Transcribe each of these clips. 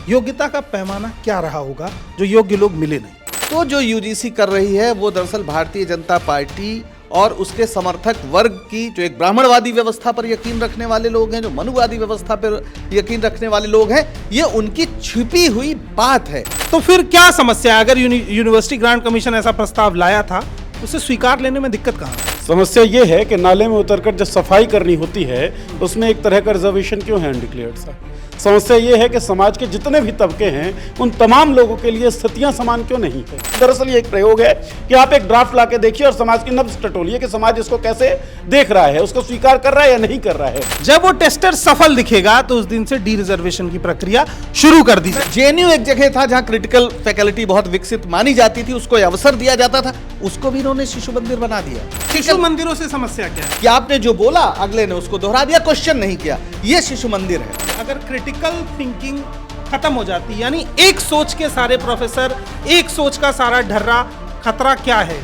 योग्यता का पैमाना क्या रहा होगा जो योग्य लोग मिले नहीं? तो जो यूजीसी कर रही है वो दरअसल भारतीय जनता पार्टी और उसके समर्थक वर्ग की, जो एक ब्राह्मणवादी व्यवस्था पर यकीन रखने वाले लोग हैं, जो मनुवादी व्यवस्था पर यकीन रखने वाले लोग हैं, ये उनकी छिपी हुई बात है। तो फिर क्या समस्या है? अगर यूनिवर्सिटी ग्रांट कमीशन ऐसा प्रस्ताव लाया था, उसे स्वीकार लेने में दिक्कत कहाँ है? समस्या ये है कि नाले में उतरकर जब सफाई करनी होती है उसमें एक तरह का रिजर्वेशन क्यों है अनडिक्लेयर्ड सा। समस्या ये है कि समाज के जितने भी तबके हैं उन तमाम लोगों के लिए स्थितियां समान क्यों नहीं है। दरअसल ये एक प्रयोग है कि आप एक ड्राफ्ट ला के देखिए और समाज की नब्ज टटोलिए कि समाज इसको कैसे देख रहा है, उसको स्वीकार कर रहा है या नहीं कर रहा है। जब वो टेस्टर सफल दिखेगा तो उस दिन से डी रिजर्वेशन की प्रक्रिया शुरू कर दी जाए। जेएनयू एक जगह था जहां क्रिटिकल फैकल्टी बहुत विकसित मानी जाती थी, उसको अवसर दिया जाता था, उसको भी इन्होंने शिशु मंदिर बना दिया। शिशु मंदिरों से समस्या क्या है? कि आपने जो बोला अगले ने उसको दोहरा दिया, क्वेश्चन नहीं किया। ये शिशु मंदिर है। अगर क्रिटिकल थिंकिंग खत्म हो जाती, यानी एक सोच के सारे प्रोफेसर, एक सोच का सारा ढर्रा, खतरा क्या है?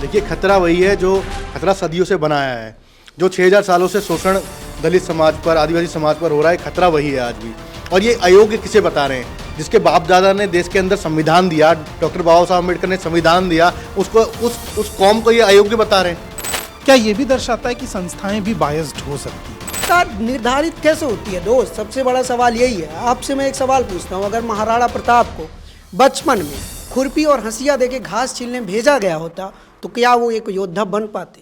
देखिए, खतरा वही है जो खतरा सदियों से बनाया है। जो 6000 सालों से शोषण दलित समाज पर, आदिवासी समाज पर हो रहा है, खतरा वही है आज भी। और ये अयोग्य किसे बता रहे हैं? जिसके बाप दादा ने देश के अंदर संविधान दिया, डॉक्टर बाबा साहब अम्बेडकर ने संविधान दिया, उसको उस कौम को ये अयोग्य बता रहे हैं। क्या ये भी दर्शाता है कि संस्थाएं भी बायस्ड हो सकती हैं? निर्धारित कैसे होती है दोस्त? सबसे बड़ा सवाल यही है। आपसे मैं एक सवाल पूछता हूँ, अगर महाराणा प्रताप को बचपन में खुरपी और हंसिया देके घास छीलने भेजा गया होता तो क्या वो एक योद्धा बन पाते?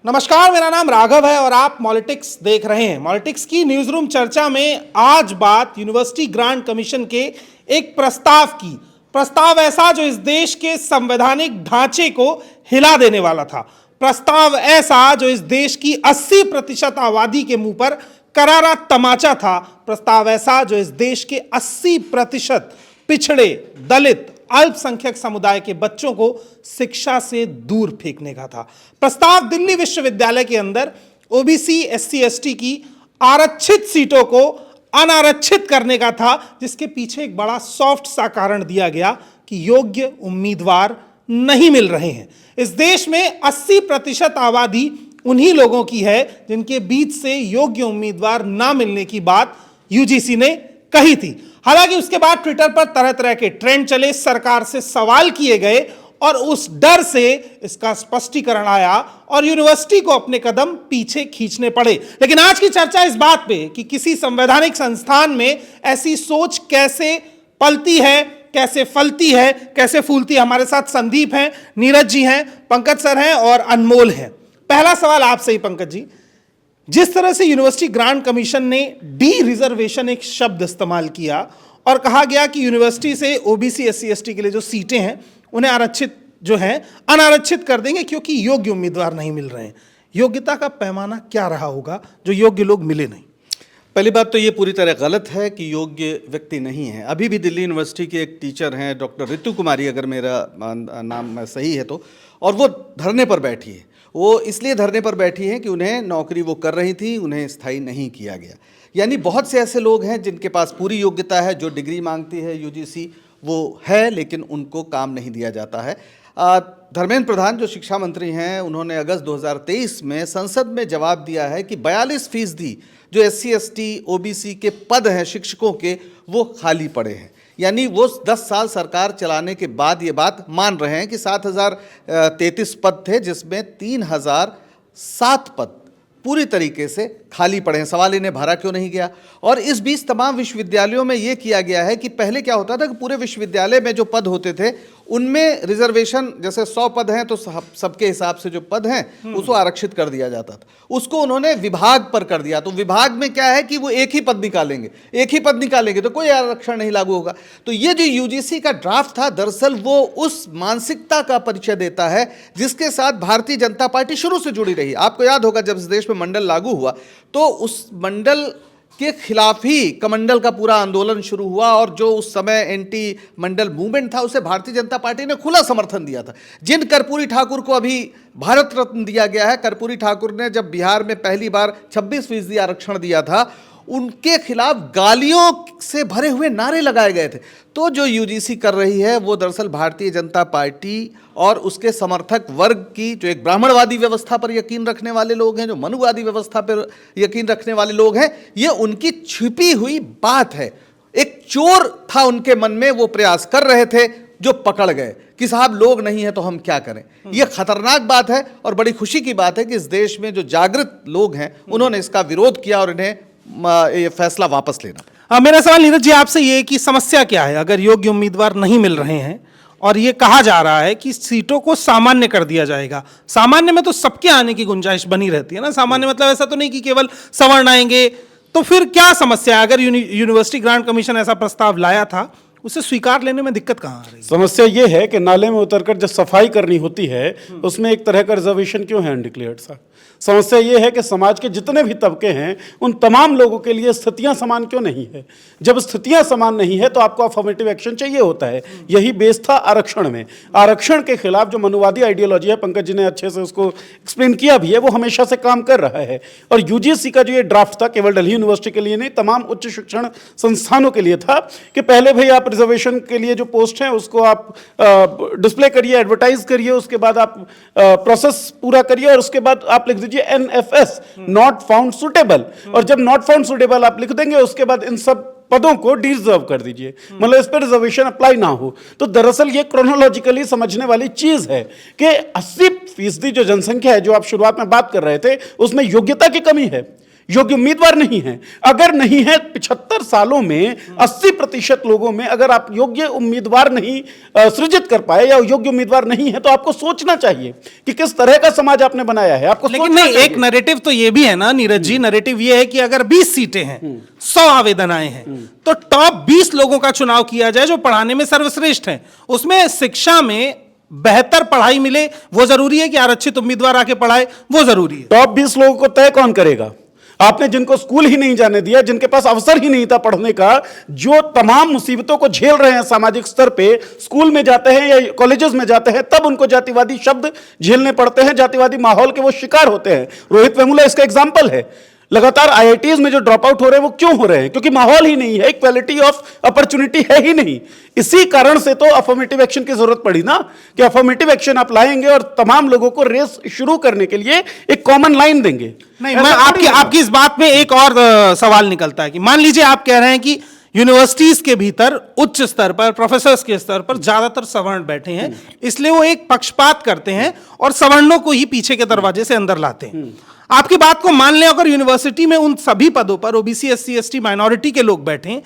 नमस्कार, मेरा नाम राघव है और आप पॉलिटिक्स देख रहे हैं। पॉलिटिक्स की न्यूज रूम चर्चा में आज बात यूनिवर्सिटी ग्रांट कमीशन के एक प्रस्ताव की। प्रस्ताव ऐसा जो इस देश के संवैधानिक ढांचे को हिला देने वाला था। प्रस्ताव ऐसा जो इस देश की 80% आबादी के मुंह पर करारा तमाचा था। प्रस्ताव ऐसा जो इस देश के 80% पिछड़े, दलित, अल्पसंख्यक समुदाय के बच्चों को शिक्षा से दूर फेंकने का था। प्रस्ताव दिल्ली विश्वविद्यालय के अंदर ओबीसी, एससी, एसटी की आरक्षित सीटों को अनारक्षित करने का था, जिसके पीछे एक बड़ा सॉफ्ट सा कारण दिया गया कि योग्य उम्मीदवार नहीं मिल रहे हैं। इस देश में 80% आबादी उन्हीं लोगों की है जिनके बीच से योग्य उम्मीदवार ना मिलने की बात यूजीसी ने कही थी। हालांकि उसके बाद ट्विटर पर तरह तरह के ट्रेंड चले, सरकार से सवाल किए गए और उस डर से इसका स्पष्टीकरण आया और यूनिवर्सिटी को अपने कदम पीछे खींचने पड़े। लेकिन आज की चर्चा इस बात पे कि किसी संवैधानिक संस्थान में ऐसी सोच कैसे पलती है, कैसे फलती है, कैसे फूलती है। हमारे साथ संदीप हैं, नीरज जी हैं, पंकज सर हैं और अनमोल हैं। पहला सवाल आपसे ही पंकज जी, जिस तरह से यूनिवर्सिटी ग्रांट कमीशन ने डी रिजर्वेशन एक शब्द इस्तेमाल किया और कहा गया कि यूनिवर्सिटी से ओबीसी, एससी, एसटी के लिए जो सीटें हैं उन्हें आरक्षित जो हैं अनारक्षित कर देंगे क्योंकि योग्य उम्मीदवार नहीं मिल रहे हैं। योग्यता का पैमाना क्या रहा होगा जो योग्य लोग मिले नहीं? पहली बात तो ये पूरी तरह गलत है कि योग्य व्यक्ति नहीं है। अभी भी दिल्ली यूनिवर्सिटी की एक टीचर हैं डॉक्टर ऋतु कुमारी, अगर मेरा नाम सही है तो, और वो धरने पर बैठी है। वो इसलिए धरने पर बैठी हैं कि उन्हें नौकरी वो कर रही थी, उन्हें स्थायी नहीं किया गया। यानी बहुत से ऐसे लोग हैं जिनके पास पूरी योग्यता है, जो डिग्री मांगती है यूजीसी वो है, लेकिन उनको काम नहीं दिया जाता है। धर्मेंद्र प्रधान जो शिक्षा मंत्री हैं, उन्होंने अगस्त 2023 में संसद में जवाब दिया है कि 42% जो एससी, एसटी, ओबीसी के पद हैं शिक्षकों के, वो खाली पड़े हैं। यानी वो 10 साल सरकार चलाने के बाद ये बात मान रहे हैं कि 7033 पद थे, जिसमें 3007 पद पूरी तरीके से खाली पड़े हैं। सवाल इन्हें भरा क्यों नहीं गया? और इस बीच तमाम विश्वविद्यालयों में ये किया गया है कि पहले क्या होता था कि पूरे विश्वविद्यालय में जो पद होते थे उनमें रिजर्वेशन, जैसे 100 पद हैं तो सबके हिसाब से जो पद हैं उसको आरक्षित कर दिया जाता था। उसको उन्होंने विभाग पर कर दिया। तो विभाग में क्या है कि वो एक ही पद निकालेंगे तो कोई आरक्षण नहीं लागू होगा। तो ये जो यूजीसी का ड्राफ्ट था, दरअसल वो उस मानसिकता का परिचय देता है जिसके साथ भारतीय जनता पार्टी शुरू से जुड़ी रही। आपको याद होगा जब इस देश में मंडल लागू हुआ तो उस मंडल के खिलाफ ही कमंडल का पूरा आंदोलन शुरू हुआ और जो उस समय एंटी मंडल मूवमेंट था उसे भारतीय जनता पार्टी ने खुला समर्थन दिया था। जिन कर्पूरी ठाकुर को अभी भारत रत्न दिया गया है, कर्पूरी ठाकुर ने जब बिहार में पहली बार 26% आरक्षण दिया था, उनके खिलाफ गालियों से भरे हुए नारे लगाए गए थे। तो जो यूजीसी कर रही है वो दरअसल भारतीय जनता पार्टी और उसके समर्थक वर्ग की, जो एक ब्राह्मणवादी व्यवस्था पर यकीन रखने वाले लोग हैं, जो मनुवादी व्यवस्था पर यकीन रखने वाले लोग हैं, ये उनकी छिपी हुई बात है। एक चोर था उनके मन में, वो प्रयास कर रहे थे, जो पकड़ गए कि साहब लोग नहीं है तो हम क्या करें। यह खतरनाक बात है और बड़ी खुशी की बात है कि इस देश में जो जागृत लोग हैं उन्होंने इसका विरोध किया और इन्हें ये फैसला वापस लेना। मेरा सवाल नीरज जी आपसे ये है कि समस्या क्या है अगर योग्य उम्मीदवार नहीं मिल रहे हैं और ये कहा जा रहा है कि सीटों को सामान्य कर दिया जाएगा। सामान्य में तो सबके आने की गुंजाइश बनी रहती है ना, सामान्य मतलब ऐसा तो नहीं कि केवल सवर्ण आएंगे। तो फिर क्या समस्या है? अगर यूनिवर्सिटी ग्रांट कमीशन ऐसा प्रस्ताव लाया था, उसे स्वीकार लेने में दिक्कत कहाँ आ रही है? समस्या ये है कि नाले में उतरकर जब सफाई करनी होती है उसमें एक तरह का रिजर्वेशन क्यों है अनडिक्लेयर्ड सा। समस्या ये है कि समाज के जितने भी तबके हैं उन तमाम लोगों के लिए स्थितियां समान क्यों नहीं है। जब स्थितियां समान नहीं है तो आपको अफर्मेटिव एक्शन चाहिए होता है। यही बेस था आरक्षण में। आरक्षण के खिलाफ जो मनुवादी आइडियोलॉजी है, पंकज जी ने अच्छे से उसको एक्सप्लेन किया भी है, वो हमेशा से काम कर रहा है। और यूजीसी का जो ये ड्राफ्ट था केवल दिल्ली यूनिवर्सिटी के लिए नहीं, तमाम उच्च शिक्षण संस्थानों के लिए था कि पहले भाई आप रिजर्वेशन के लिए जो पोस्ट है उसको आप डिस्प्ले करिए, एडवर्टाइज करिए, उसके बाद आप प्रोसेस पूरा करिए और उसके बाद आप लिख दीजिए NFS नॉट फाउंड सुटेबल। और जब नॉट फाउंड सुटेबल आप लिख देंगे उसके बाद इन सब पदों को डिजर्व कर दीजिए, मतलब इस पर रिजर्वेशन अप्लाई ना हो। तो दरअसल ये क्रोनोलॉजिकली समझने वाली चीज है कि 80% जो जनसंख्या है, जो आप शुरुआत में बात कर रहे थे, उसमें योग्यता की कमी है, योग्य उम्मीदवार नहीं है। अगर नहीं है 75 सालों में 80% लोगों में अगर आप योग्य उम्मीदवार नहीं सृजित कर पाए या योग्य उम्मीदवार नहीं है तो आपको सोचना चाहिए कि किस तरह का समाज आपने बनाया है। आपको लेकिन नहीं, एक नैरेटिव तो ये भी है ना नीरज जी, नैरेटिव ये है कि अगर 20 सीटें हैं, 100 आवेदन आए हैं, तो टॉप 20 लोगों का चुनाव किया जाए जो पढ़ाने में सर्वश्रेष्ठ हैं। उसमें शिक्षा में बेहतर पढ़ाई मिले वो जरूरी है कि आरक्षित उम्मीदवार आके पढ़ाए वो जरूरी है। टॉप 20 लोगों को तय कौन करेगा? आपने जिनको स्कूल ही नहीं जाने दिया, जिनके पास अवसर ही नहीं था पढ़ने का, जो तमाम मुसीबतों को झेल रहे हैं सामाजिक स्तर पे, स्कूल में जाते हैं या कॉलेजेस में जाते हैं तब उनको जातिवादी शब्द झेलने पड़ते हैं, जातिवादी माहौल के वो शिकार होते हैं। रोहित वेमुला इसका एग्जाम्पल है। लगातार आईआईटीज में जो ड्रॉप आउट हो रहे हैं वो क्यों हो रहे हैं? क्योंकि माहौल ही नहीं है, इक्वालिटी ऑफ अपॉर्चुनिटी है ही नहीं। इसी कारण से तो अफर्मेटिव एक्शन की जरूरत पड़ी ना, कि अफर्मेटिव एक्शन आप लाएंगे और तमाम लोगों को रेस शुरू करने के लिए एक कॉमन लाइन देंगे। नहीं, मैं आपकी इस बात में एक और सवाल निकलता है कि मान लीजिए आप कह रहे हैं कि यूनिवर्सिटीज के भीतर उच्च स्तर पर, प्रोफेसर्स के स्तर पर ज्यादातर सवर्ण बैठे हैं, इसलिए वो एक पक्षपात करते हैं और सवर्णों को ही पीछे के दरवाजे से अंदर लाते हैं। आपकी बात को मान लें, अगर यूनिवर्सिटी में उन सभी पदों पर ओबीसी, एससी, एसटी, माइनॉरिटी के लोग बैठे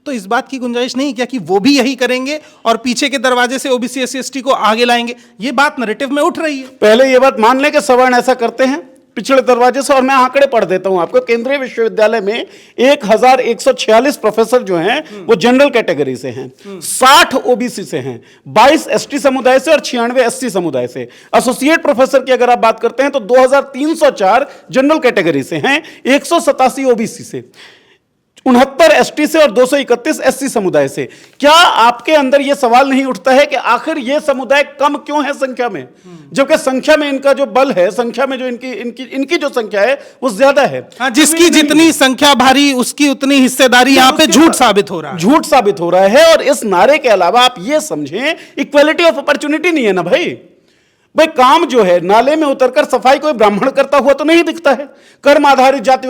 तो इस बात की गुंजाइश नहीं क्या कि वो भी यही करेंगे और पीछे के दरवाजे से ओबीसी, एससी, एसटी को आगे लाएंगे? ये बात नैरेटिव में उठ रही है। पहले ये बात मान लें कि सवर्ण ऐसा करते हैं पिछले दरवाजे से, और मैं आंकड़े पढ़ देता हूं आपको। केंद्रीय विश्वविद्यालय में 1146 प्रोफेसर जो हैं वो जनरल कैटेगरी से हैं, 60 ओबीसी से हैं, 22 एसटी समुदाय से और 96 एससी समुदाय से। एसोसिएट प्रोफेसर की अगर आप बात करते हैं तो 2304 जनरल कैटेगरी से हैं, 187 ओबीसी से, 69 एसटी से और 231 एससी समुदाय से। क्या आपके अंदर यह सवाल नहीं उठता है कि आखिर ये समुदाय कम क्यों है संख्या में, जबकि संख्या में इनका जो बल है, संख्या में जो इनकी जो संख्या है वो ज्यादा है। हाँ, जिसकी जितनी संख्या भारी उसकी उतनी हिस्सेदारी यहाँ पे झूठ साबित हो रहा है। झूठ साबित हो रहा है। और इस नारे के अलावा आप ये समझें, इक्वालिटी ऑफ अपॉर्चुनिटी नहीं है ना भाई। काम जो है नाले में उतरकर सफाई कोई ब्राह्मण करता हुआ तो नहीं दिखता है। कर्म आधारित जाति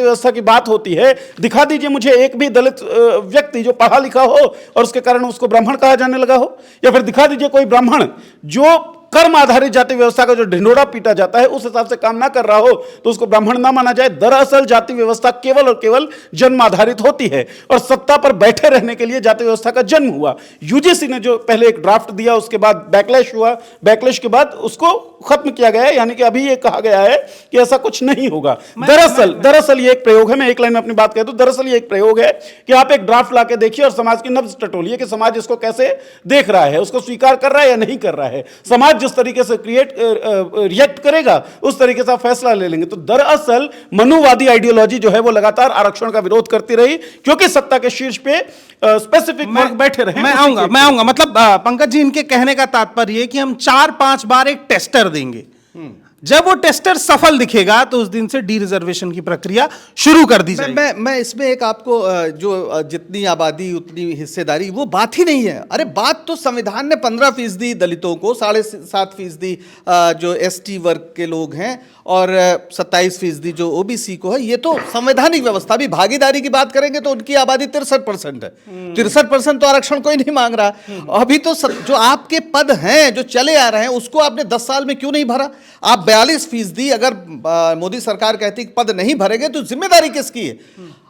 व्यवस्था की बात होती है। दिखा दीजिए मुझे एक भी दलित व्यक्ति जो पढ़ा लिखा हो और उसके कारण उसको ब्राह्मण कहा जाने लगा हो, या फिर दिखा दीजिए कोई ब्राह्मण जो कर्म आधारित जाति व्यवस्था का जो ढिंढोरा पीटा जाता है उस हिसाब से काम ना कर रहा हो तो उसको ब्राह्मण ना माना जाए। दरअसल जाति व्यवस्था केवल और केवल जन्म आधारित होती है और सत्ता पर बैठे रहने के लिए जाति व्यवस्था का जन्म हुआ। यूजीसी ने जो पहले एक ड्राफ्ट दिया उसके बाद बैकलैश हुआ, बैकलैश के बाद उसको खत्म किया गया है, यानी कि अभी ये कहा गया है कि ऐसा कुछ नहीं होगा। दरअसल ये एक प्रयोग है। मैं एक लाइन में अपनी बात कह दूं, दरअसल ये एक प्रयोग है कि आप एक ड्राफ्ट लाके देखिए और समाज की नब्ज टटोलिए कि समाज इसको कैसे देख रहा है, उसको स्वीकार कर रहा है या नहीं कर रहा है। समाज जिस तरीके से रिएक्ट करेगा उस तरीके से आप फैसला ले लेंगे। तो दरअसल मनुवादी आइडियोलॉजी जो है वो लगातार आरक्षण का विरोध करती रही क्योंकि सत्ता के शीर्ष पे स्पेसिफिक वर्ग बैठे रहे। मैं आऊंगा मतलब पंकज जी, इनके कहने का तात्पर्य है कि हम 4-5 बार एक टेस्टर देंगे, जब वो टेस्टर सफल दिखेगा तो उस दिन से डी रिजर्वेशन की प्रक्रिया शुरू कर दी जाएगी। मैं इसमें एक आपको जो जितनी आबादी उतनी हिस्सेदारी, वो बात ही नहीं है। अरे बात तो संविधान ने 15% दलितों को, 7.5% जो ST वर्ग के लोग हैं और 27% जो OBC को है, ये तो संवैधानिक व्यवस्था। भी भागीदारी की बात करेंगे तो उनकी आबादी 63% है। 63% तो आरक्षण कोई नहीं मांग रहा। अभी तो जो आपके पद हैं जो चले आ रहे हैं, उसको आपने 10 साल में क्यों नहीं भरा? आप 42% अगर मोदी सरकार कहती कि पद नहीं भरेंगे तो जिम्मेदारी किसकी है?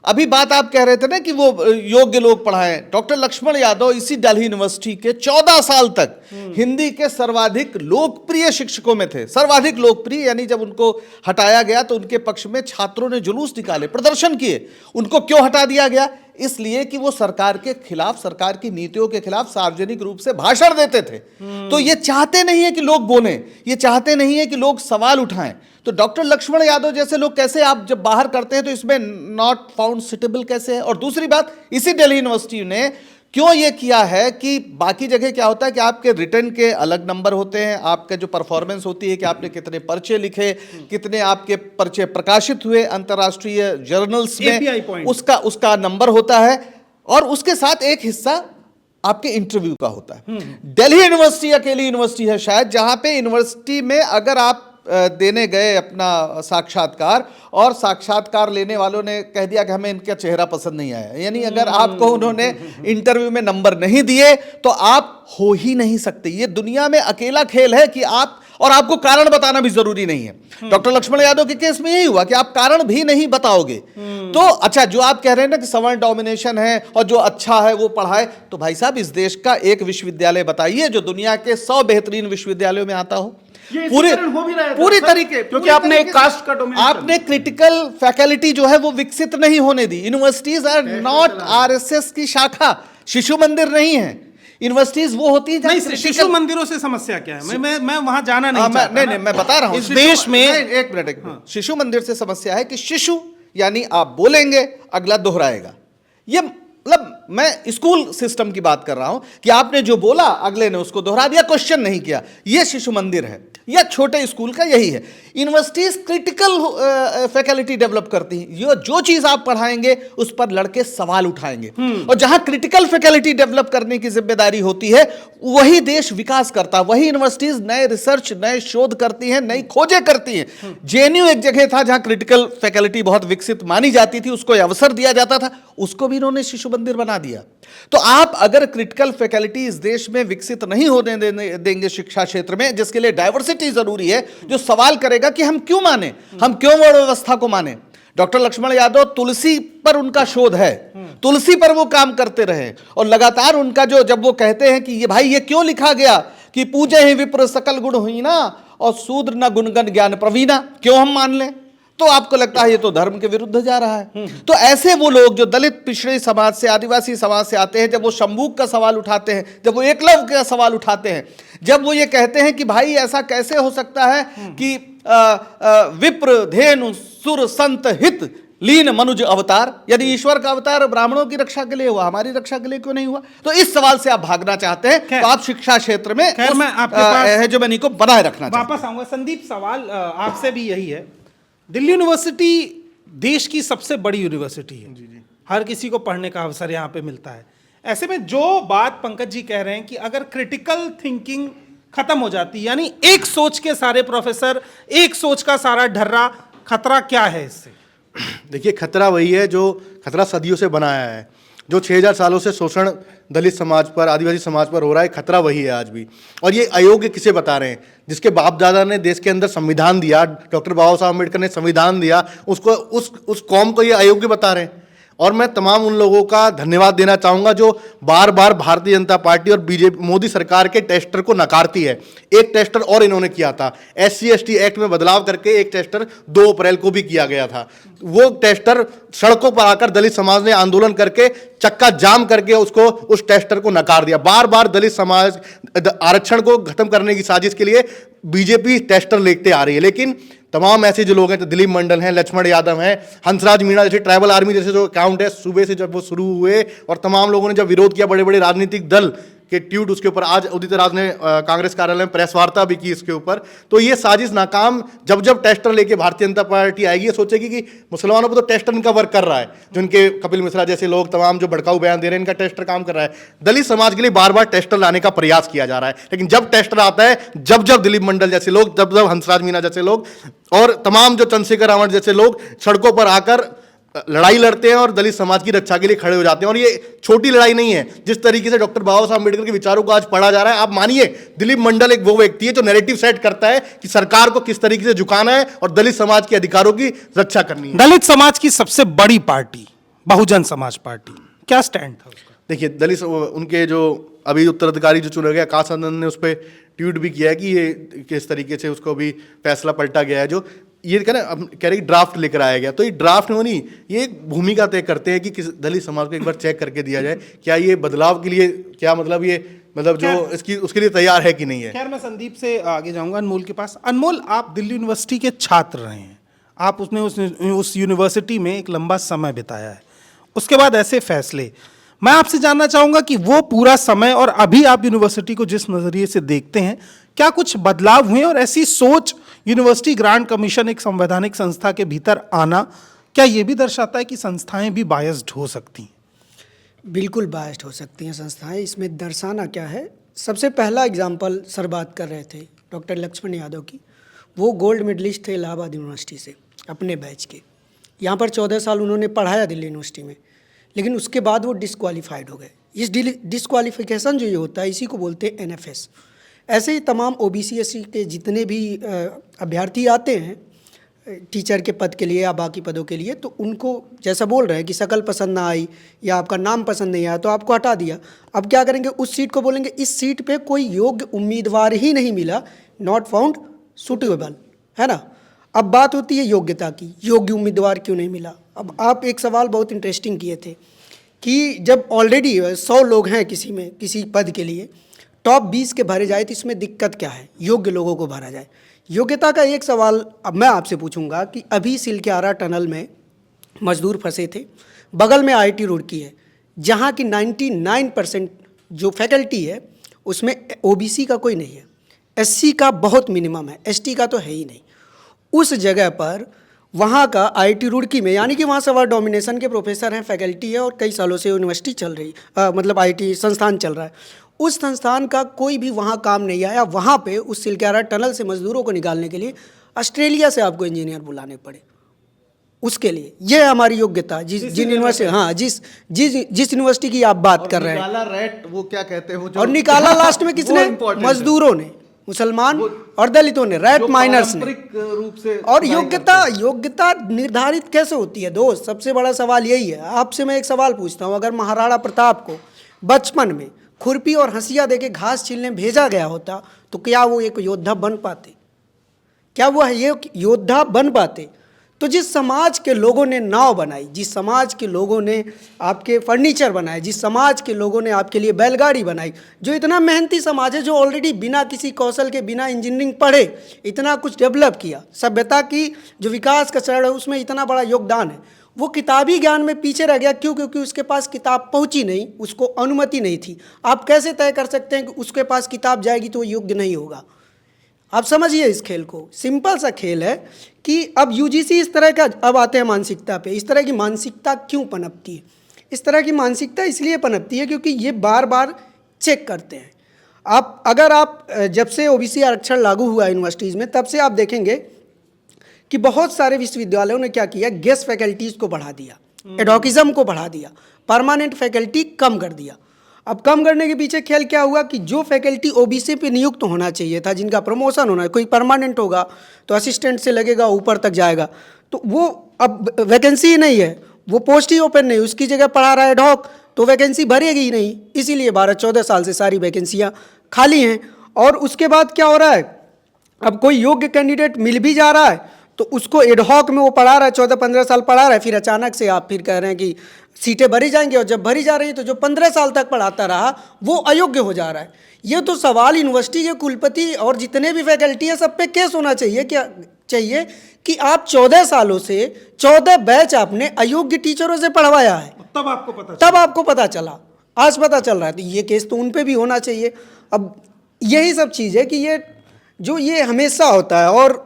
अभी बात आप कह रहे थे ना कि वो योग्य लोग पढ़ाएं। डॉक्टर लक्ष्मण यादव इसी दिल्ली यूनिवर्सिटी के 14 साल तक हिंदी के सर्वाधिक लोकप्रिय शिक्षकों में थे। सर्वाधिक लोकप्रिय, यानी जब उनको हटाया गया तो उनके पक्ष में छात्रों ने जुलूस निकाले, प्रदर्शन किए। उनको क्यों हटा दिया गया? इसलिए कि वो सरकार के खिलाफ, सरकार की नीतियों के खिलाफ सार्वजनिक रूप से भाषण देते थे। तो ये चाहते नहीं है कि लोग बोलें, ये चाहते नहीं है कि लोग सवाल उठाएं। तो डॉक्टर लक्ष्मण यादव जैसे लोग कैसे आप जब बाहर करते हैं तो इसमें नॉट फाउंड सिटेबल कैसे है? और दूसरी बात, इसी दिल्ली यूनिवर्सिटी ने क्यों ये किया है कि बाकी जगह क्या होता है कि आपके रिटर्न के अलग नंबर होते हैं, आपका जो परफॉर्मेंस होती है कि आपने कितने पर्चे लिखे, कितने आपके पर्चे प्रकाशित हुए अंतर्राष्ट्रीय जर्नल्स में, उसका नंबर होता है, और उसके साथ एक हिस्सा आपके इंटरव्यू का होता है। दिल्ली यूनिवर्सिटी अकेली यूनिवर्सिटी है शायद जहां पे यूनिवर्सिटी में अगर आप देने गए अपना साक्षात्कार और साक्षात्कार लेने वालों ने कह दिया कि हमें इनका चेहरा पसंद नहीं आया, यानी अगर आपको उन्होंने इंटरव्यू में नंबर नहीं दिए तो आप हो ही नहीं सकते। ये दुनिया में अकेला खेल है कि आप, और आपको कारण बताना भी जरूरी नहीं है। डॉक्टर लक्ष्मण यादव के केस में यही हुआ कि आप कारण भी नहीं बताओगे। तो अच्छा, जो आप कह रहे हैं ना कि सवर्ण डोमिनेशन है और जो अच्छा है वो पढ़ाए, तो भाई साहब इस देश का एक विश्वविद्यालय बताइए जो दुनिया के 100 बेहतरीन विश्वविद्यालयों में आता हो। पूरी तरीके, क्योंकि आपने एक कास्ट का डोमिनेशन, आपने क्रिटिकल फैकल्टी जो है वो विकसित नहीं होने दी। यूनिवर्सिटीज आर नॉट RSS की शाखा, शिशु मंदिर नहीं है। यूनिवर्सिटीज वो होती है नहीं, शिशु मंदिरों से समस्या क्या है? मैं वहां जाना नहीं चाहता। नहीं, मैं बता रहा हूं इस देश में एक मिनट, शिशु मंदिर से समस्या है कि शिशु यानी आप बोलेंगे अगला दोहराएगा। ये मतलब मैं स्कूल सिस्टम की बात कर रहा हूं कि आपने जो बोला अगले ने उसको दोहरा दिया, क्वेश्चन नहीं किया। ये शिशु मंदिर है या छोटे स्कूल का यही है। यूनिवर्सिटीज क्रिटिकल फैकल्टी डेवलप करती हैं। ये जो चीज आप पढ़ाएंगे उस पर लड़के सवाल उठाएंगे, और जहां क्रिटिकल फैकल्टी डेवलप करने की जिम्मेदारी होती है वही देश विकास करता है। वही यूनिवर्सिटीज नए रिसर्च, नए शोध करती हैं, नई खोजें करती हैं। JNU एक जगह था जहां क्रिटिकल फैकल्टी बहुत विकसित मानी जाती थी, उसको अवसर दिया जाता था, उसको भी इन्होंने शिशु मंदिर बना दिया। तो आप अगर क्रिटिकल फैकल्टी इस देश में विकसित नहीं होने देंगे शिक्षा क्षेत्र में, जिसके लिए डाइवर्सिटी जरूरी है, जो सवाल करेगा कि हम क्यों माने, हम क्यों वर्ण व्यवस्था को माने। डॉक्टर लक्ष्मण यादव, तुलसी पर उनका शोध है, तुलसी पर वो काम करते रहे, और लगातार उनका जो, जब वो कहते हैं कि ये भाई ये क्यों लिखा गया कि पूजे ही विप्र सकल गुण हुईना और शूद्र न गुणगण ज्ञान प्रवीणा, क्यों हम मान लें? तो आपको लगता है ये तो धर्म के विरुद्ध जा रहा है। तो ऐसे वो लोग जो दलित पिछड़े समाज से, आदिवासी समाज से आते हैं, जब वो शंभूक का सवाल उठाते हैं, जब वो एकलव्य का सवाल उठाते हैं, जब वो ये कहते हैं कि भाई ऐसा कैसे हो सकता है कि विप्र धेनु सुर संत हित लीन मनुज अवतार, यानी ईश्वर का अवतार ब्राह्मणों की रक्षा के लिए हुआ, हमारी रक्षा के लिए क्यों नहीं हुआ? तो इस सवाल से आप भागना चाहते हैं, तो आप शिक्षा क्षेत्र में मैं आपके पास हेजेमनी को बनाए रखना चाहते हैं। वापस आऊंगा। संदीप, सवाल आपसे भी यही है। दिल्ली यूनिवर्सिटी देश की सबसे बड़ी यूनिवर्सिटी है, हर किसी को पढ़ने का अवसर यहाँ पे मिलता है। ऐसे में जो बात पंकज जी कह रहे हैं कि अगर क्रिटिकल थिंकिंग खत्म हो जाती, यानी एक सोच के सारे प्रोफेसर, एक सोच का सारा ढर्रा, खतरा क्या है इससे? देखिए, खतरा वही है जो खतरा सदियों से बनाया है। जो 6000 सालों से शोषण दलित समाज पर, आदिवासी समाज पर हो रहा है, खतरा वही है आज भी। और ये अयोग्य किसे बता रहे हैं? जिसके बाप दादा ने देश के अंदर संविधान दिया, डॉक्टर बाबा साहब अम्बेडकर ने संविधान दिया, उसको उस कौम को ये अयोग्य बता रहे हैं। और मैं तमाम उन लोगों का धन्यवाद देना चाहूँगा जो बार बार भारतीय जनता पार्टी और बीजेपी, मोदी सरकार के टेस्टर को नकारती है। एक टेस्टर और इन्होंने किया था, SC/ST एक्ट में बदलाव करके एक टेस्टर 2 अप्रैल को भी किया गया था। वो टेस्टर सड़कों पर आकर दलित समाज ने आंदोलन करके चक्का जाम करके उस टेस्टर को नकार दिया। बार बार दलित समाज आरक्षण को खत्म करने की साजिश के लिए बीजेपी टेस्टर लेते आ रही है। लेकिन तमाम ऐसे जो लोग हैं, तो दिलीप मंडल हैं, लक्ष्मण यादव हैं, हंसराज मीणा जैसे ट्राइबल आर्मी जैसे जो अकाउंट है, सुबह से जब वो शुरू हुए और तमाम लोगों ने जब विरोध किया, बड़े बड़े राजनीतिक दल के ट्वीट उसके ऊपर, आज उदित राज ने कांग्रेस कार्यालय में प्रेस वार्ता भी की इसके ऊपर। तो ये साजिश नाकाम, जब जब टेस्टर लेके भारतीय जनता पार्टी आएगी ये सोचेगी कि मुसलमानों पर तो टेस्टर इनका वर्क कर रहा है, जो इनके कपिल मिश्रा जैसे लोग तमाम जो भड़काऊ बयान दे रहे हैं इनका टेस्टर काम कर रहा है। दलित समाज के लिए बार बार टेस्टर लाने का प्रयास किया जा रहा है, लेकिन जब टेस्टर आता है, जब जब दिलीप मंडल जैसे लोग, जब जब हंसराज मीना जैसे लोग और तमाम जो चंद्रशेखर रावण जैसे लोग सड़कों पर आकर लड़ाई लड़ते हैं और दलित समाज की रक्षा के लिए खड़े हो जाते हैं। और ये छोटी लड़ाई नहीं है, जिस तरीके से डॉक्टर बाबा साहब अम्बेडकर के विचारों को आज पढ़ा जा रहा है, आप मानिए दिलीप मंडल एक वो व्यक्ति है जो नैरेटिव सेट करता है कि सरकार को किस तरीके से झुकाना है और दलित समाज के अधिकारों की रक्षा करनी है। दलित समाज की सबसे बड़ी पार्टी बहुजन समाज पार्टी, क्या स्टैंड था उसका? देखिए, दलित उनके जो अभी उत्तराधिकारी जो चुना गया आकाश आनंद ने उस पर ट्वीट भी किया है कि ये किस तरीके से उसको भी फैसला पलटा गया है। जो ये कह रहे कि ड्राफ्ट लेकर आया गया, तो ये ड्राफ्ट में नहीं, ये एक भूमिका तय करते हैं कि किस दलित समाज को एक बार चेक करके दिया जाए क्या ये बदलाव के लिए, क्या मतलब ये मतलब जो इसकी उसके लिए तैयार है कि नहीं है। खैर, मैं संदीप से आगे जाऊंगा, अनमोल के पास। अनमोल, आप दिल्ली यूनिवर्सिटी के छात्र रहे हैं, आप उसने उस यूनिवर्सिटी में एक लंबा समय बिताया है, उसके बाद ऐसे फैसले, मैं आपसे जानना चाहूंगा कि वो पूरा समय और अभी आप यूनिवर्सिटी को जिस नजरिए से देखते हैं, क्या कुछ बदलाव हुए? और ऐसी सोच यूनिवर्सिटी ग्रांट कमीशन एक संवैधानिक संस्था के भीतर आना, क्या ये भी दर्शाता है कि संस्थाएं भी बायस्ड हो सकती हैं? बिल्कुल बायस्ड हो सकती हैं संस्थाएं। इसमें दर्शाना क्या है, सबसे पहला एग्जाम्पल सर बात कर रहे थे डॉक्टर लक्ष्मण यादव की, वो गोल्ड मेडलिस्ट थे इलाहाबाद यूनिवर्सिटी से अपने बैच के। यहाँ पर 14 साल उन्होंने पढ़ाया दिल्ली यूनिवर्सिटी में, लेकिन उसके बाद वो डिस्क्वालीफाइड हो गए। इस डिस्क्वालीफिकेशन जो ये होता है, इसी को बोलते हैं NFS। ऐसे ही तमाम OBC SC के जितने भी अभ्यर्थी आते हैं टीचर के पद के लिए या बाकी पदों के लिए, तो उनको जैसा बोल रहे हैं कि शकल पसंद ना आई या आपका नाम पसंद नहीं आया तो आपको हटा दिया। अब क्या करेंगे, उस सीट को बोलेंगे इस सीट पे कोई योग्य उम्मीदवार ही नहीं मिला, नॉट फाउंड सूटेबल, है ना। अब बात होती है योग्यता की, योग्य उम्मीदवार क्यों नहीं मिला। अब आप एक सवाल बहुत इंटरेस्टिंग किए थे कि जब ऑलरेडी 100 लोग हैं किसी में, किसी पद के लिए, टॉप 20 के भरे जाए तो इसमें दिक्कत क्या है, योग्य लोगों को भरा जाए। योग्यता का एक सवाल अब मैं आपसे पूछूंगा कि अभी सिलक्यारा टनल में मजदूर फंसे थे, बगल में IIT रुड़की है, जहाँ की 99% जो फैकल्टी है उसमें OBC का कोई नहीं है, SC का बहुत मिनिमम है, ST का तो है ही नहीं। उस जगह पर वहाँ का IIT रुड़की में, यानी कि वहाँ सवर डोमिनेशन के प्रोफेसर हैं, फैकल्टी है और कई सालों से यूनिवर्सिटी चल रही, मतलब IIT संस्थान चल रहा है, उस संस्थान का कोई भी वहाँ काम नहीं आया। वहाँ पे उस सिलक्यारा टनल से मजदूरों को निकालने के लिए ऑस्ट्रेलिया से आपको इंजीनियर बुलाने पड़े उसके लिए। ये है हमारी योग्यता। जिन यूनिवर्सिटी, हाँ, जिस यूनिवर्सिटी की आप बात कर रहे हैं, निकाला रैट, वो क्या कहते हैं, और निकाला लास्ट में किसने, मजदूरों ने, मुसलमान और दलितों ने, रैट माइनर्स ने। रूप से और योग्यता निर्धारित कैसे होती है दोस्त, सबसे बड़ा सवाल यही है। आपसे मैं एक सवाल पूछता हूँ, अगर महाराणा प्रताप को बचपन में खुरपी और हंसिया देके घास छीलने भेजा गया होता तो क्या वो एक योद्धा बन पाते? क्या वो ये योद्धा बन पाते? तो जिस समाज के लोगों ने नाव बनाई, जिस समाज के लोगों ने आपके फर्नीचर बनाए, जिस समाज के लोगों ने आपके लिए बैलगाड़ी बनाई, जो इतना मेहनती समाज है, जो ऑलरेडी बिना किसी कौशल के, बिना इंजीनियरिंग पढ़े इतना कुछ डेवलप किया, सभ्यता की जो विकास का चरण है उसमें इतना बड़ा योगदान है, वो किताबी ज्ञान में पीछे रह गया। क्यों? क्योंकि उसके पास किताब पहुंची नहीं, उसको अनुमति नहीं थी। आप कैसे तय कर सकते हैं कि उसके पास किताब जाएगी तो वो योग्य नहीं होगा? आप समझिए इस खेल को, सिंपल सा खेल है कि अब UGC इस तरह का, अब आते हैं मानसिकता पे, इस तरह की मानसिकता क्यों पनपती है? इस तरह की मानसिकता इसलिए पनपती है क्योंकि ये बार बार चेक करते हैं। अगर आप जब से OBC आरक्षण लागू हुआ यूनिवर्सिटीज़ में, तब से आप देखेंगे कि बहुत सारे विश्वविद्यालयों ने क्या किया, गेस्ट फैकल्टीज़ को बढ़ा दिया, एडॉकिज्म को बढ़ा दिया, परमानेंट फैकल्टी कम कर दिया। अब कम करने के पीछे खेल क्या हुआ कि जो फैकल्टी OBC पे नियुक्त होना चाहिए था, जिनका प्रमोशन होना है, कोई परमानेंट होगा तो असिस्टेंट से लगेगा, ऊपर तक जाएगा, तो वो अब वैकेंसी ही नहीं है, वो पोस्ट ही ओपन नहीं, उसकी जगह पढ़ा रहा है एडहॉक, तो वैकेंसी भरेगी ही नहीं। इसीलिए 12-14 साल से सारी वैकेंसियाँ खाली हैं। और उसके बाद क्या हो रहा है, अब कोई योग्य कैंडिडेट मिल भी जा रहा है तो उसको एडहॉक में वो पढ़ा रहा है, 14-15 साल पढ़ा रहा है, फिर अचानक से आप फिर कह रहे हैं कि सीटें भरी जाएंगी, और जब भरी जा रही है तो जो 15 साल तक पढ़ाता रहा वो अयोग्य हो जा रहा है। ये तो सवाल यूनिवर्सिटी के कुलपति और जितने भी फैकल्टी है सब पे केस होना चाहिए। क्या चाहिए कि आप 14 सालों से 14 बैच आपने अयोग्य टीचरों से पढ़वाया है, तब आपको पता चला। आज पता चल रहा है, तो ये केस तो उन पे भी होना चाहिए। अब यही सब चीज़ है कि ये हमेशा होता है। और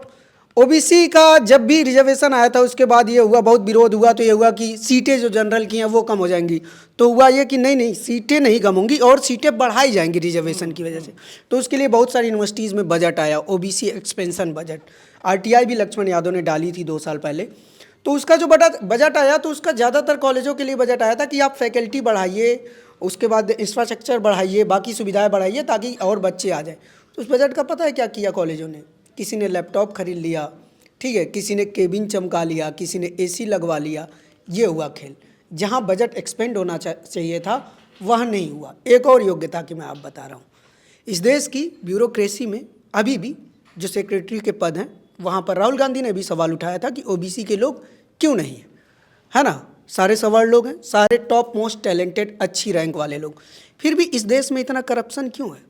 ओबीसी का जब भी रिजर्वेशन आया था उसके बाद ये हुआ, बहुत विरोध हुआ, तो ये हुआ कि सीटें जो जनरल की हैं वो कम हो जाएंगी। तो हुआ ये कि नहीं, सीटें नहीं कम होंगी और सीटें बढ़ाई जाएंगी रिजर्वेशन की वजह से। तो उसके लिए बहुत सारी यूनिवर्सिटीज़ में बजट आया, ओबीसी एक्सपेंशन बजट। आरटीआई भी लक्ष्मण यादव ने डाली थी 2 साल पहले। तो उसका जो बजट आया, तो उसका ज़्यादातर कॉलेजों के लिए बजट आया था कि आप फैकल्टी बढ़ाइए, उसके बाद इंफ्रास्ट्रक्चर बढ़ाइए, बाकी सुविधाएँ बढ़ाइए ताकि और बच्चे आ जाएँ। तो उस बजट का पता है क्या किया कॉलेजों ने? किसी ने लैपटॉप खरीद लिया, ठीक है, किसी ने केबिन चमका लिया, किसी ने एसी लगवा लिया। ये हुआ खेल। जहाँ बजट एक्सपेंड होना चाहिए था वह नहीं हुआ। एक और योग्यता की मैं आप बता रहा हूँ, इस देश की ब्यूरोक्रेसी में अभी भी जो सेक्रेटरी के पद हैं, वहाँ पर राहुल गांधी ने भी सवाल उठाया था कि ओबीसी के लोग क्यों नहीं हैं, है ना। सारे सवाल लोग हैं, सारे टॉप मोस्ट टैलेंटेड अच्छी रैंक वाले लोग, फिर भी इस देश में इतना करप्शन क्यों है?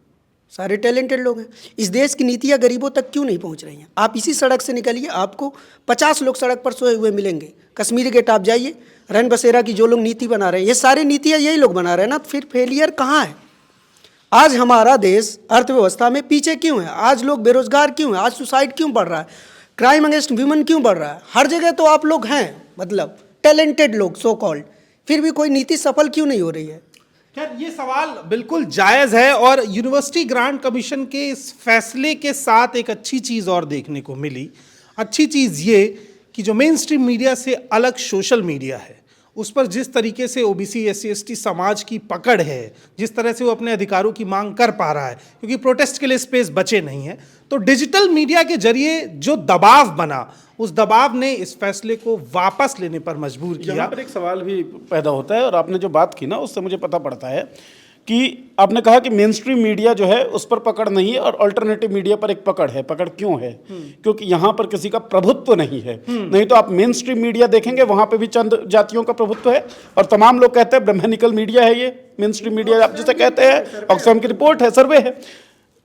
सारे टैलेंटेड लोग हैं। इस देश की नीतियाँ गरीबों तक क्यों नहीं पहुंच रही हैं? आप इसी सड़क से निकलिए, आपको 50 लोग सड़क पर सोए हुए मिलेंगे। कश्मीरी गेट आप जाइए, रैन बसेरा की जो लोग नीति बना रहे हैं, ये सारी नीतियाँ यही लोग बना रहे हैं ना। फिर फेलियर कहाँ है? आज हमारा देश अर्थव्यवस्था में पीछे क्यों है? आज लोग बेरोजगार क्यों हैं? आज सुसाइड क्यों बढ़ रहा है? क्राइम अगेंस्ट वीमेन क्यों बढ़ रहा है? हर जगह तो आप लोग हैं, मतलब टैलेंटेड लोग सो कॉल्ड, फिर भी कोई नीति सफल क्यों नहीं हो रही है? खैर, ये सवाल बिल्कुल जायज़ है। और यूनिवर्सिटी ग्रांट कमीशन के इस फैसले के साथ एक अच्छी चीज़ और देखने को मिली। अच्छी चीज़ ये कि जो मेन स्ट्रीम मीडिया से अलग सोशल मीडिया है, उस पर जिस तरीके से ओबीसी एससी एसटी समाज की पकड़ है, जिस तरह से वो अपने अधिकारों की मांग कर पा रहा है, क्योंकि प्रोटेस्ट के लिए स्पेस बचे नहीं है, तो डिजिटल मीडिया के जरिए जो दबाव बना, उस दबाव ने इस फैसले को वापस लेने पर मजबूर किया। यहाँ पर एक सवाल भी पैदा होता है, और आपने जो बात की ना उससे मुझे पता पड़ता है कि आपने कहा कि मेन स्ट्रीम मीडिया जो है उस पर पकड़ नहीं है और अल्टरनेटिव मीडिया पर एक पकड़ है। पकड़ क्यों है? क्योंकि यहाँ पर किसी का प्रभुत्व नहीं है। नहीं तो आप मेन स्ट्रीम मीडिया देखेंगे, वहाँ पे भी चंद जातियों का प्रभुत्व है, और तमाम लोग कहते हैं ब्रह्मनिकल मीडिया है ये मेन स्ट्रीम मीडिया, आप जिसे कहते हैं, ऑक्सफैम की रिपोर्ट है, सर्वे है।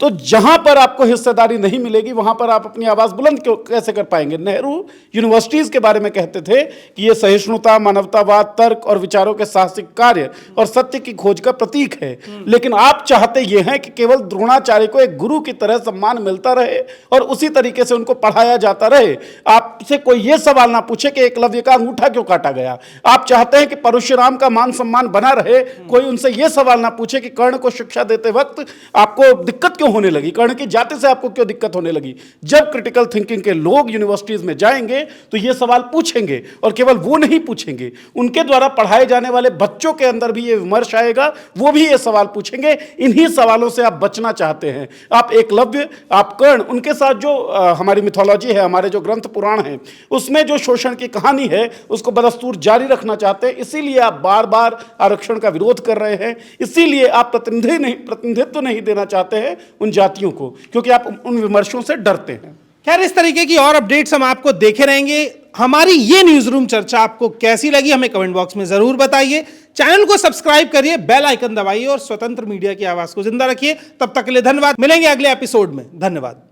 तो जहां पर आपको हिस्सेदारी नहीं मिलेगी वहां पर आप अपनी आवाज बुलंद कैसे कर पाएंगे? नेहरू यूनिवर्सिटीज के बारे में कहते थे कि ये सहिष्णुता, मानवतावाद, तर्क और विचारों के साहसिक कार्य और सत्य की खोज का प्रतीक है। लेकिन आप चाहते ये हैं कि केवल द्रोणाचार्य को एक गुरु की तरह सम्मान मिलता रहे और उसी तरीके से उनको पढ़ाया जाता रहे। आपसे कोई ये सवाल ना पूछे कि एकलव्य का अंगूठा क्यों काटा गया। आप चाहते हैं कि परशुराम का मान सम्मान बना रहे, कोई उनसे ये सवाल ना पूछे कि कर्ण को शिक्षा देते वक्त आपको दिक्कत होने लगी, कर्ण की जाति से आपको क्यों दिक्कत होने लगी। जब क्रिटिकल थिंकिंग के लोग यूनिवर्सिटीज में जाएंगे तो ये सवाल पूछेंगे, और केवल वो नहीं पूछेंगे, उनके द्वारा पढ़ाए जाने वाले बच्चों के अंदर भी ये विमर्श आएगा, वो भी ये सवाल पूछेंगे। इन्हीं सवालों से आप बचना चाहते हैं। आप एकलव्य, आप कर्ण, उनके साथ जो हमारी मिथोलॉजी है, हमारे जो ग्रंथ पुराण हैं, उसमें जो शोषण की कहानी है उसको बदस्तूर जारी रखना चाहते हैं। इसीलिए आप बार बार आरक्षण का विरोध कर रहे हैं, इसीलिए आप प्रतिनिधित्व नहीं देना चाहते हैं उन जातियों को, क्योंकि आप उन विमर्शों से डरते हैं। खैर, इस तरीके की और अपडेट्स हम आपको देखे रहेंगे। हमारी ये न्यूज रूम चर्चा आपको कैसी लगी हमें कमेंट बॉक्स में जरूर बताइए। चैनल को सब्सक्राइब करिए, बेल आइकन दबाइए और स्वतंत्र मीडिया की आवाज को जिंदा रखिए। तब तक के लिए धन्यवाद। मिलेंगे अगले एपिसोड में। धन्यवाद।